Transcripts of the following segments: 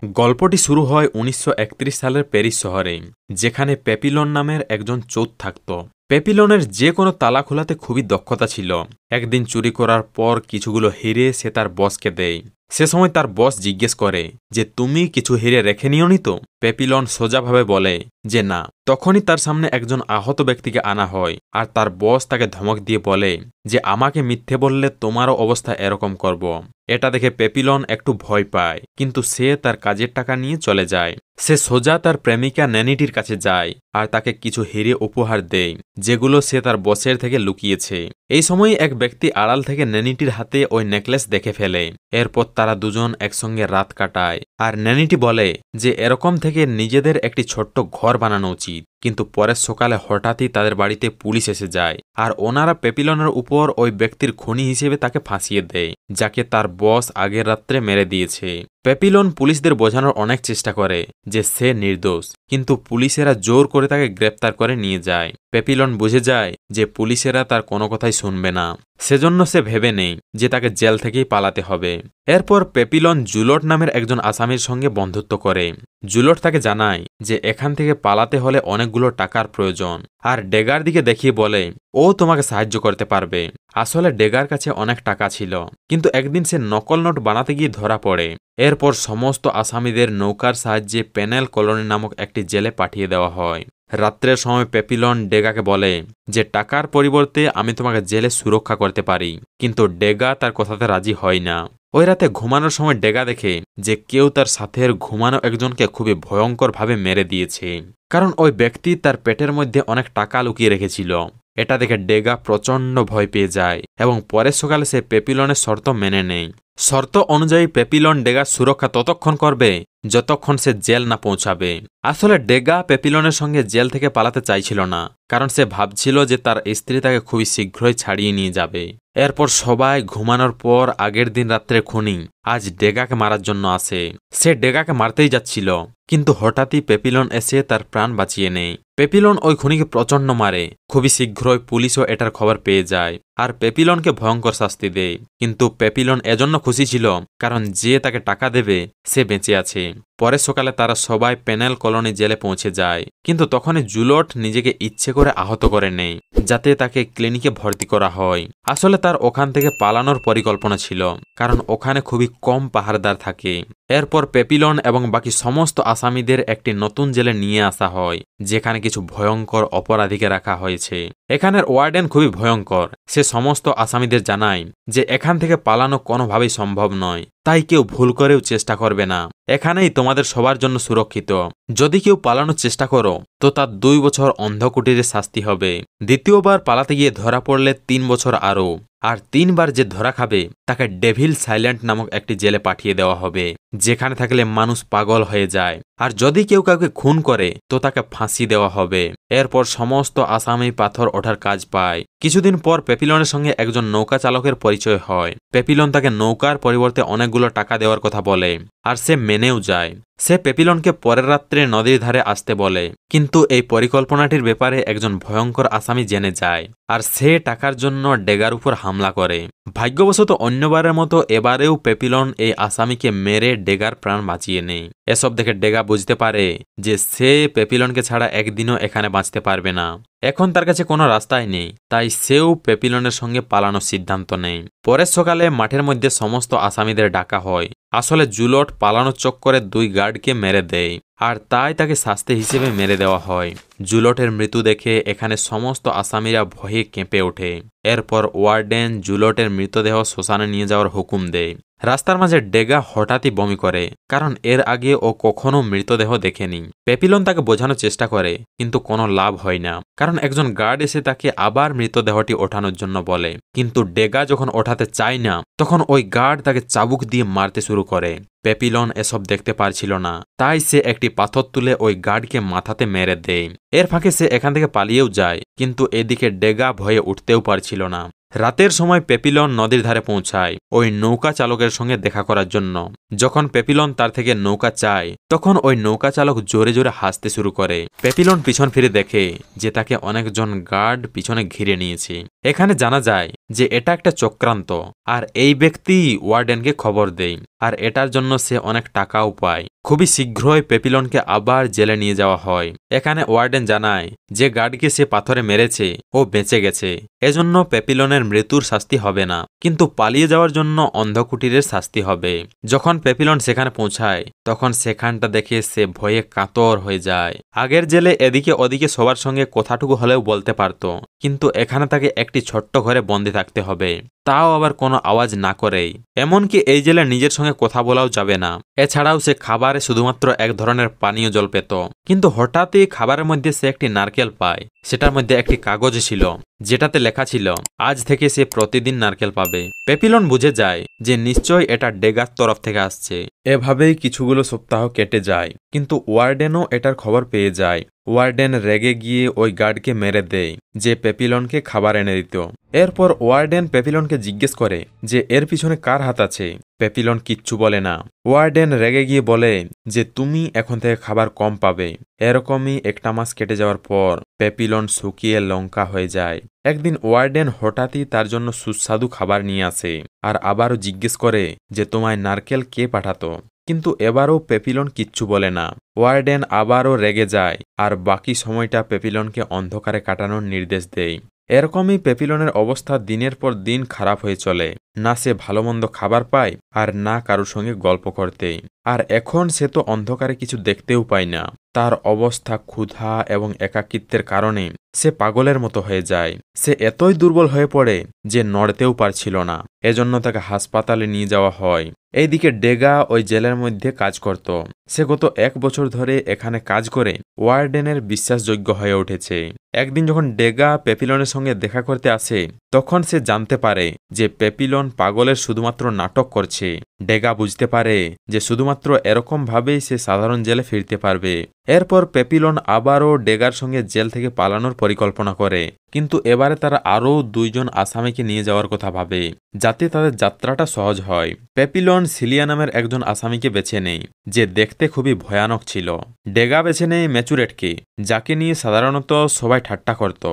গল্পটি শুরু হয় ১৯৩১ সালের প্যারিস শহরে, যেখানে প্যাপিলন নামের একজন চোর থাকত। প্যাপিলনের যে কোনো তালা খোলাতে খুবই দক্ষতা ছিল। একদিন চুরি করার পর কিছুগুলো হিরে সে তার বসকে দেয়। সে সময় তার বস জিজ্ঞেস করে যে তুমি কিছু হিরে রেখে নিওনি তো? প্যাপিলন সোজাভাবে বলে যে না। তখনই তার সামনে একজন আহত ব্যক্তিকে আনা হয়, আর তার বস তাকে ধমক দিয়ে বলে যে আমাকে মিথ্যে বললে তোমারও অবস্থা এরকম করব। এটা দেখে প্যাপিলন একটু ভয় পায়, কিন্তু সে তার কাজের টাকা নিয়ে চলে যায়। সে সোজা তার প্রেমিকা ন্যানিটির কাছে যায় আর তাকে কিছু হিরে উপহার দেয়, যেগুলো সে তার বসের থেকে লুকিয়েছে। এই সময় এক ব্যক্তি আড়াল থেকে ন্যানিটির হাতে ওই নেকলেস দেখে ফেলে। এরপর তারা দুজন একসঙ্গে রাত কাটায়, আর ন্যানিটি বলে যে এরকম থেকে নিজেদের একটি ছোট্ট ঘর বানানো উচিত। কিন্তু পরের সকালে হঠাৎই তাদের বাড়িতে পুলিশ এসে যায়, আর ওনারা প্যাপিলনের উপর ওই ব্যক্তির খুনি হিসেবে তাকে ফাঁসিয়ে দেয়, যাকে তার বস আগের রাত্রে মেরে দিয়েছে। প্যাপিলন পুলিশদের বোঝানোর অনেক চেষ্টা করে যে সে নির্দোষ, কিন্তু পুলিশেরা জোর করে তাকে গ্রেপ্তার করে নিয়ে যায়। প্যাপিলন বুঝে যায় যে পুলিশেরা তার কোনো কথাই শুনবে না, সেজন্য সে ভেবে নেই যে তাকে জেল থেকেই পালাতে হবে। এরপর প্যাপিলন জুলট নামের একজন আসামির সঙ্গে বন্ধুত্ব করে। জুলট তাকে জানায় যে এখান থেকে পালাতে হলে অনেকগুলো টাকার প্রয়োজন, আর ডেগার দিকে দেখিয়ে বলে ও তোমাকে সাহায্য করতে পারবে। আসলে ডেগার কাছে অনেক টাকা ছিল, কিন্তু একদিন সে নকল নোট বানাতে গিয়ে ধরা পড়ে। এরপর সমস্ত আসামিদের নৌকার সাহায্যে পেনেল কলোনি নামক একটি জেলে পাঠিয়ে দেওয়া হয়। রাত্রের সময় প্যাপিলন ডেগাকে বলে যে টাকার পরিবর্তে আমি তোমাকে জেলে সুরক্ষা করতে পারি, কিন্তু ডেগা তার কথাতে রাজি হয় না। ওই রাতে ঘুমানোর সময় ডেগা দেখে যে কেউ তার সাথের ঘুমানো একজনকে খুবই ভয়ঙ্করভাবে মেরে দিয়েছে, কারণ ওই ব্যক্তি তার পেটের মধ্যে অনেক টাকা লুকিয়ে রেখেছিল। এটা দেখে ডেগা প্রচণ্ড ভয় পেয়ে যায় এবং পরের সকালে সে প্যাপিলনের শর্ত মেনে নেয়। শর্ত অনুযায়ী প্যাপিলন ডেগার সুরক্ষা ততক্ষণ করবে যতক্ষণ সে জেল না পৌঁছাবে। আসলে ডেগা প্যাপিলনের সঙ্গে জেল থেকে পালাতে চাইছিল না, কারণ সে ভাবছিল যে তার স্ত্রী তাকে খুবই শীঘ্রই ছাড়িয়ে নিয়ে যাবে। এরপর সবাই ঘুমানোর পর আগের দিন রাত্রে খুনি আজ ডেগাকে মারার জন্য আসে। সে ডেগাকে মারতেই যাচ্ছিল, কিন্তু হঠাৎই প্যাপিলন এসে তার প্রাণ বাঁচিয়ে নেয়। প্যাপিলন ওই খুনিকে প্রচণ্ড মারে। খুবই শীঘ্রই পুলিশও এটার খবর পেয়ে যায় আর প্যাপিলনকে ভয়ঙ্কর শাস্তি দেয়। কিন্তু প্যাপিলন এজন্য খুশি ছিল কারণ যে তাকে টাকা দেবে সে বেঁচে আছে। পরের সকালে তারা সবাই পেনেল কলোনি জেলে পৌঁছে যায়, কিন্তু তখনই জুলট নিজেকে ইচ্ছে করে আহত করে নেয় যাতে তাকে ক্লিনিকে ভর্তি করা হয়। আসলে তার ওখান থেকে পালানোর পরিকল্পনা ছিল, কারণ ওখানে খুবই কম পাহারাদার থাকে। এরপর প্যাপিলন এবং বাকি সমস্ত আসামিদের একটি নতুন জেলে নিয়ে আসা হয়, যেখানে কিছু ভয়ঙ্কর অপরাধীকে রাখা হয়েছে। এখানের ওয়ার্ডেন খুবই ভয়ঙ্কর। সে সমস্ত আসামিদের জানায় যে এখান থেকে পালানো কোনোভাবেই সম্ভব নয়, তাই কেউ ভুল করেও চেষ্টা করবে না। এখানেই তোমাদের সবার জন্য সুরক্ষিত। যদি কেউ পালানোর চেষ্টা করো তো তার 2 বছর অন্ধকুটিরে শাস্তি হবে। দ্বিতীয়বার পালাতে গিয়ে ধরা পড়লে 3 বছর আরও, আর 3 বার যে ধরা খাবে তাকে ডেভিল সাইল্যান্ড নামক একটি জেলে পাঠিয়ে দেওয়া হবে, যেখানে থাকলে মানুষ পাগল হয়ে যায়। আর যদি কেউ কাউকে খুন করে তো তাকে ফাঁসি দেওয়া হবে। এরপর সমস্ত আসামি পাথর ওঠার কাজ পায়। কিছুদিন পর প্যাপিলনের সঙ্গে একজন নৌকা চালকের পরিচয় হয়। প্যাপিলন তাকে নৌকার পরিবর্তে অনেকগুলো টাকা দেওয়ার কথা বলে, আর সে মেনেও যায়। সে প্যাপিলনকে পরের রাত্রে নদীর ধারে আসতে বলে, কিন্তু এই পরিকল্পনাটির ব্যাপারে একজন ভয়ঙ্কর আসামি জেনে যায়, আর সে টাকার জন্য ডেগার উপর হামলা করে। ভাগ্যবশত অন্যবারের মতো এবারেও প্যাপিলন এই আসামিকে মেরে ডেগার প্রাণ বাঁচিয়ে নেয়। এসব দেখে ডেগা বুঝতে পারে যে সে প্যাপিলনকে ছাড়া একদিনও এখানে বাঁচতে পারবে না। এখন তার কাছে কোনো রাস্তাই নেই, তাই সেও প্যাপিলনের সঙ্গে পালানোর সিদ্ধান্ত নেয়। পরের সকালে মাঠের মধ্যে সমস্ত আসামিদের ডাকা হয়। আসলে জুলট পালানোর চক্করে 2 গার্ডকে মেরে দেয়, আর তাই তাকে শাস্তি হিসেবে মেরে দেওয়া হয়। জুলটের মৃত্যু দেখে এখানে সমস্ত আসামিরা ভয়ে কেঁপে ওঠে। এরপর ওয়ার্ডেন জুলটের মৃতদেহ শ্মশানে নিয়ে যাওয়ার হুকুম দেয়। রাস্তার মাঝে ডেগা হঠাৎই বমি করে, কারণ এর আগে ও কখনো মৃতদেহ দেখেনি। প্যাপিলন তাকে বোঝানোর চেষ্টা করে, কিন্তু কোনো লাভ হয় না, কারণ একজন গার্ড এসে তাকে আবার মৃতদেহটি ওঠানোর জন্য বলে। কিন্তু ডেগা যখন ওঠাতে চায় না, তখন ওই গার্ড তাকে চাবুক দিয়ে মারতে শুরু করে। প্যাপিলন এসব দেখতে পারছিল না, তাই সে একটি পাথর তুলে ওই গার্ডকে মাথাতে মেরে দেয়। এর ফাঁকে সে এখান থেকে পালিয়েও যায়, কিন্তু এদিকে ডেগা ভয়ে উঠতেও পারছিল না। রাতের সময় প্যাপিলন নদীর ধারে পৌঁছায় ওই নৌকা চালকের সঙ্গে দেখা করার জন্য। যখন প্যাপিলন তার থেকে নৌকা চায়, তখন ওই নৌকা চালক জোরে জোরে হাসতে শুরু করে। প্যাপিলন পিছন ফিরে দেখে যে তাকে অনেকজন গার্ড পিছনে ঘিরে নিয়েছে। এখানে জানা যায় যে এটা একটা চক্রান্ত, আর এই ব্যক্তি ওয়ার্ডেনকে খবর দেয়, আর এটার জন্য সে অনেক টাকাও পায়। খুবই শীঘ্রই পেপিলনকে আবার জেলে নিয়ে যাওয়া হয়। এখানে ওয়ার্ডেন জানায় যে গার্ডকে সে পাথরে মেরেছে ও বেঁচে গেছে, এজন্য পেপিলনের মৃত্যুর শাস্তি হবে না, কিন্তু পালিয়ে যাওয়ার জন্য অন্ধকুটিরের শাস্তি হবে। যখন পেপিলন সেখানে পৌঁছায় তখন সেখানটা দেখে সে ভয়ে কাতর হয়ে যায়। আগের জেলে এদিকে ওদিকে সবার সঙ্গে কথাটুকু হলেও বলতে পারত, কিন্তু এখানে তাকে একটি ছোট্ট ঘরে বন্দি থাকতে হবে, তাও আবার কোনো আওয়াজ না করেই। এমনকি এই জেলে নিজের সঙ্গে কথা বলাও যাবে না। এছাড়াও সে খাবারে শুধুমাত্র এক ধরনের পানীয় জল পেত। কিন্তু হঠাৎই খাবারের মধ্যে সে একটি নারকেল পায়। সেটার মধ্যে একটি কাগজ ছিল যেটাতে লেখা ছিল আজ থেকে সে প্রতিদিন নারকেল পাবে। পেপিলন বুঝে যায় যে নিশ্চয়ই এটা ডেগার তরফ থেকে আসছে। এভাবেই কিছুগুলো সপ্তাহ কেটে যায়, কিন্তু ওয়ার্ডেনও এটার খবর পেয়ে যায়। ওয়ার্ডেন রেগে গিয়ে ওই গার্ডকে মেরে দেয় যে পেপিলনকে খাবার এনে দিত। এরপর ওয়ার্ডেন পেপিলনকে জিজ্ঞেস করে যে এর পিছনে কার হাত আছে। পেপিলন কিচ্ছু বলে না। ওয়ার্ডেন রেগে গিয়ে বলে যে তুমি এখন থেকে খাবার কম পাবে। এরকমই একটা মাস কেটে যাওয়ার পর পেপিলন শুকিয়ে লঙ্কা হয়ে যায়। একদিন ওয়ার্ডেন হঠাৎই তার জন্য সুস্বাদু খাবার নিয়ে আসে, আর আবারও জিজ্ঞেস করে যে তোমায় নারকেল কে পাঠাতো। কিন্তু এবারও পেপিলন কিচ্ছু বলে না। ওয়ার্ডেন আবারও রেগে যায় আর বাকি সময়টা পেপিলনকে অন্ধকারে কাটানোর নির্দেশ দেয়। এরকমই পেপিলনের অবস্থা দিনের পর দিন খারাপ হয়ে চলে। না সে ভালো মন্দ খাবার পায়, আর না কারোর সঙ্গে গল্প করতে। আর এখন সে তো অন্ধকারে কিছু দেখতেও পায় না। তার অবস্থা ক্ষুধা এবং একাকিত্বের কারণে সে পাগলের মতো হয়ে যায়। সে এতই দুর্বল হয়ে পড়ে যে নড়তেও পারছিল না। এজন্য তাকে হাসপাতালে নিয়ে যাওয়া হয়। এইদিকে ডেগা ওই জেলের মধ্যে কাজ করত। সে গত 1 বছর ধরে এখানে কাজ করে ওয়ার্ডেনের বিশ্বাসযোগ্য হয়ে উঠেছে। একদিন যখন ডেগা পেপিলনের সঙ্গে দেখা করতে আসে তখন সে জানতে পারে যে পেপিলন পাগলের শুধুমাত্র নাটক করছে। ডেগা বুঝতে পারে যে শুধুমাত্র এরকম ভাবেই সে সাধারণ জেলে ফিরতে পারবে। এরপর পেপিলন আবারও ডেগার সঙ্গে জেল থেকে পালানোর পরিকল্পনা করে, কিন্তু এবারে তারা আরও 2 জন আসামিকে নিয়ে যাওয়ার কথা ভাবে যাতে তাদের যাত্রাটা সহজ হয়। পেপিলন সিলিয়া নামের একজন আসামিকে বেছে নেয় যে দেখতে খুবই ভয়ানক ছিল। ডেগা বেছে নেয় ম্যাচুরেটকে, যাকে নিয়ে সাধারণত সবাই ঠাট্টা করত।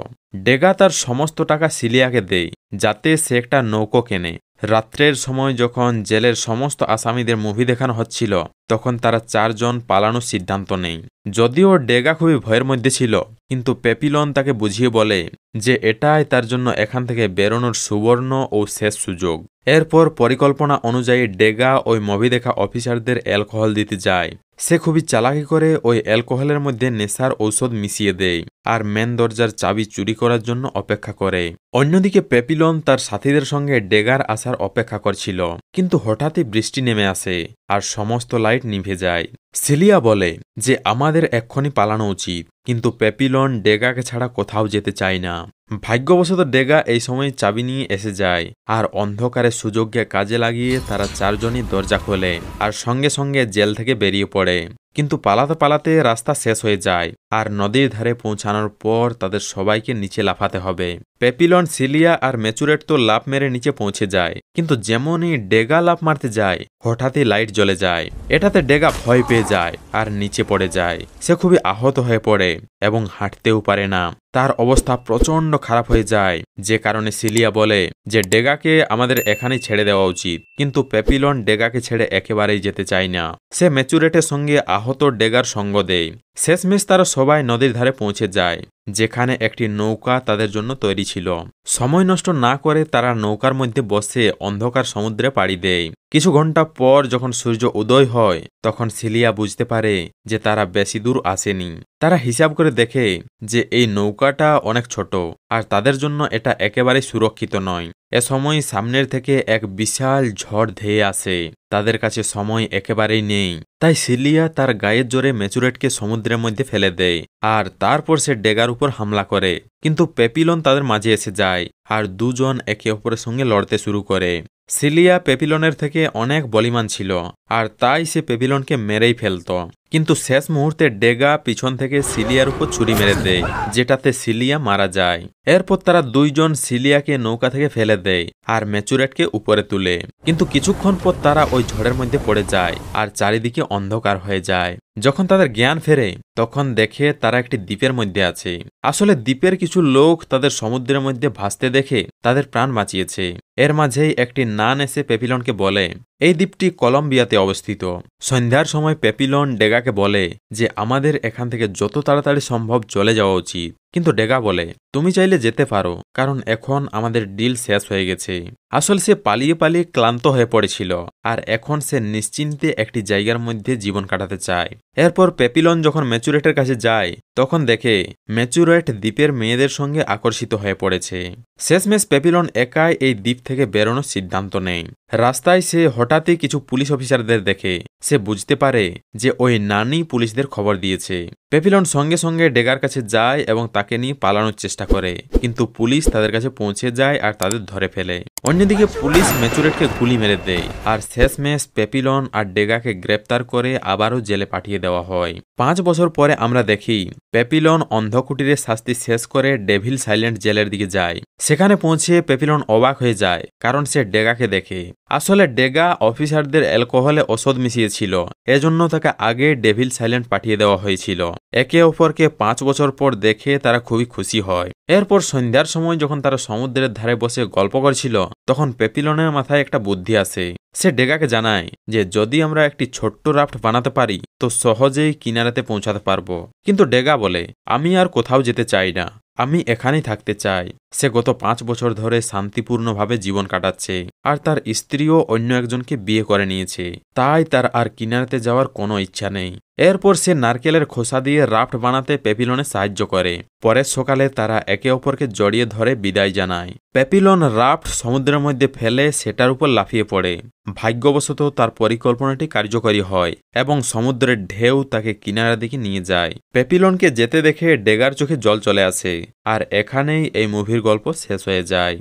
ডেগা তার সমস্ত টাকা সিলিয়াকে দেয় যাতে সে একটা নৌকো কেনে। রাত্রের সময় যখন জেলের সমস্ত আসামিদের মুভি দেখানো হচ্ছিল তখন তারা 4 জন পালানোর সিদ্ধান্ত নেয়। যদিও ডেগা খুবই ভয়ের মধ্যে ছিল, কিন্তু পেপিলন তাকে বুঝিয়ে বলে যে এটাই তার জন্য এখান থেকে বেরোনোর সুবর্ণ ও শেষ সুযোগ। এরপর পরিকল্পনা অনুযায়ী ডেগা ওই মুভি দেখা অফিসারদের অ্যালকোহল দিতে যায়। সে খুবই চালাকি করে ওই অ্যালকোহলের মধ্যে নেশার ঔষধ মিশিয়ে দেয় আর মেন দরজার চাবি চুরি করার জন্য অপেক্ষা করে। অন্যদিকে পেপিলন তার সাথীদের সঙ্গে ডেগার আসার অপেক্ষা করছিল, কিন্তু হঠাৎই বৃষ্টি নেমে আসে আর সমস্ত লাইট নিভে যায়। সিলিয়া বলে যে আমাদের এক্ষুনি পালানো উচিত, কিন্তু পেপিলন ডেগাকে ছাড়া কোথাও যেতে চায় না। ভাগ্যবশত ডেগা এই সময় চাবি নিয়ে এসে যায়, আর অন্ধকারে সুযোগকে কাজে লাগিয়ে তারা 4 জনই দরজা খোলে আর সঙ্গে সঙ্গে জেল থেকে বেরিয়ে পড়ে। কিন্তু পালাতে পালাতে রাস্তা শেষ হয়ে যায়, আর নদীর ধারে পৌঁছানোর পর তাদের সবাইকে নিচে লাফাতে হবে। পেপিলন, সিলিয়া আর ম্যাচুরেট তো লাফ মেরে নিচে পৌঁছে যায়, কিন্তু যেমনই ডেগা লাফ মারতে যায় হঠাৎই লাইট জ্বলে যায়। এটাতে ডেগা ভয় পেয়ে যায় আর নিচে পড়ে যায়। সে খুবই আহত হয়ে পড়ে এবং হাঁটতেও পারে না। তার অবস্থা প্রচণ্ড খারাপ হয়ে যায়, যে কারণে সিলিয়া বলে যে ডেগাকে আমাদের এখানেই ছেড়ে দেওয়া উচিত। কিন্তু পেপিলন ডেগাকে ছেড়ে একেবারেই যেতে চায় না। সে ম্যাচুরেটের সঙ্গে আহত ডেগার সঙ্গ দেয়। শেষমেশ তারা সবাই নদীর ধারে পৌঁছে যায়, যেখানে একটি নৌকা তাদের জন্য তৈরি ছিল। সময় নষ্ট না করে তারা নৌকার মধ্যে বসে অন্ধকার সমুদ্রে পাড়ি দেয়। কিছু ঘন্টা পর যখন সূর্য উদয় হয় তখন সিলিয়া বুঝতে পারে যে তারা বেশি দূর আসেনি। তারা হিসাব করে দেখে যে এই নৌকাটা অনেক ছোট আর তাদের জন্য এটা একেবারেই সুরক্ষিত নয়। এ সময় সামনের থেকে এক বিশাল ঝড় ধেয়ে আসে। তাদের কাছে সময় একেবারেই নেই, তাই সিলিয়া তার গায়ের জোরে ম্যাচুরেটকে সমুদ্রের মধ্যে ফেলে দেয় আর তারপর সে ডেগার উপর হামলা করে। কিন্তু পেপিলন তাদের মাঝে এসে যায় আর 2 জন একে অপরের সঙ্গে লড়তে শুরু করে। সিলিয়া পেপিলনের থেকে অনেক বলিমান ছিল আর তাই সে পেপিলনকে মেরেই ফেলত। কিন্তু শেষ মুহূর্তে ডেগা পিছন থেকে সিলিয়ার উপর ছুরি মেরে দেয়, যেটাতে সিলিয়া মারা যায়। এরপর তারা দুইজন সিলিয়াকে নৌকা থেকে ফেলে দেয় আর ম্যাচুরেটকে উপরে তুলে। কিন্তু কিছুক্ষণ পর তারা ওই ঝড়ের মধ্যে পড়ে যায় আর চারিদিকে অন্ধকার হয়ে যায়। যখন তাদের জ্ঞান ফেরে তখন দেখে তারা একটি দ্বীপের মধ্যে আছে। আসলে দ্বীপের কিছু লোক তাদের সমুদ্রের মধ্যে ভাসতে দেখে তাদের প্রাণ বাঁচিয়েছে। এর মাঝেই একটি নান এসে পেপিলনকে বলে এই দ্বীপটি কলম্বিয়াতে অবস্থিত। সন্ধ্যার সময় পেপিলন ডেগাকে বলে যে আমাদের এখান থেকে যত তাড়াতাড়ি সম্ভব চলে যাওয়া উচিত। কিন্তু ডেগা বলে তুমি চাইলে যেতে পারো, কারণ এখন আমাদের ডিল শেষ হয়ে গেছে। আসলে সে পালিয়ে পালিয়ে ক্লান্ত হয়ে পড়েছিল আর এখন সে নিশ্চিন্তে একটি জায়গার মধ্যে জীবন কাটাতে চায়। এরপর পেপিলন যখন ম্যাচুরেটের কাছে যায় তখন দেখে ম্যাচুরেট দ্বীপের মেয়েদের সঙ্গে আকর্ষিত হয়ে পড়েছে। শেষমেশ পেপিলন একাই এই দ্বীপ থেকে বেরোনোর সিদ্ধান্ত নেয়। রাস্তায় সে হঠাৎই কিছু পুলিশ অফিসারদের দেখে সে বুঝতে পারে যে ওই নানি পুলিশদের খবর দিয়েছে। পেপিলন সঙ্গে সঙ্গে ডেগার কাছে যায় এবং তাকে নিয়ে পালানোর চেষ্টা করে, কিন্তু পুলিশ তাদের কাছে পৌঁছে যায় আর তাদের ধরে ফেলে। অন্যদিকে পুলিশ ম্যাচুরেটকে গুলি মেরে দেয় আর শেষমেশ পেপিলন আর ডেগাকে গ্রেপ্তার করে আবারও জেলে পাঠিয়ে দেওয়া হয়। 5 বছর পরে আমরা দেখি পেপিলন অন্ধকুটিরের শাস্তি শেষ করে ডেভিল সাইলেন্ট জেলের দিকে যায়। সেখানে পৌঁছে পেপিলন অবাক হয়ে যায়, কারণ সে ডেগাকে দেখে। আসলে ডেগা অফিসারদের অ্যালকোহলে ওষুধ মিশিয়েছিল, এজন্য তাকে আগে ডেভিল সাইলেন্ট পাঠিয়ে দেওয়া হয়েছিল। একে অপরকে 5 বছর পর দেখে তারা খুবই খুশি হয়। এরপর সন্ধ্যার সময় যখন তারা সমুদ্রের ধারে বসে গল্প করছিল তখন পেপিলনের মাথায় একটা বুদ্ধি আসে। সে ডেগাকে জানায় যে যদি আমরা একটি ছোট্ট রাফট বানাতে পারি তো সহজেই কিনারাতে পৌঁছাতে পারবো। কিন্তু ডেগা বলে আমি আর কোথাও যেতে চাই না, আমি এখানেই থাকতে চাই। সে গত 5 বছর ধরে শান্তিপূর্ণভাবে জীবন কাটাচ্ছে আর তার স্ত্রীও অন্য একজনকে বিয়ে করে নিয়েছে, তাই তার আর কিনারাতে যাওয়ার কোনো ইচ্ছা নেই। এরপর সে নারকেলের খোসা দিয়ে রাফট বানাতে পেপিলনে সাহায্য করে। পরের সকালে তারা একে অপরকে জড়িয়ে ধরে বিদায় জানায়। পেপিলন রাফট সমুদ্রের মধ্যে ফেলে সেটার উপর লাফিয়ে পড়ে। ভাগ্যবশত তার পরিকল্পনাটি কার্যকরী হয় এবং সমুদ্রের ঢেউ তাকে কিনারার দিকে নিয়ে যায়। পেপিলনকে যেতে দেখে ডেগার চোখে জল চলে আসে আর এখানেই এই মুভির গল্প শেষ হয়ে যায়।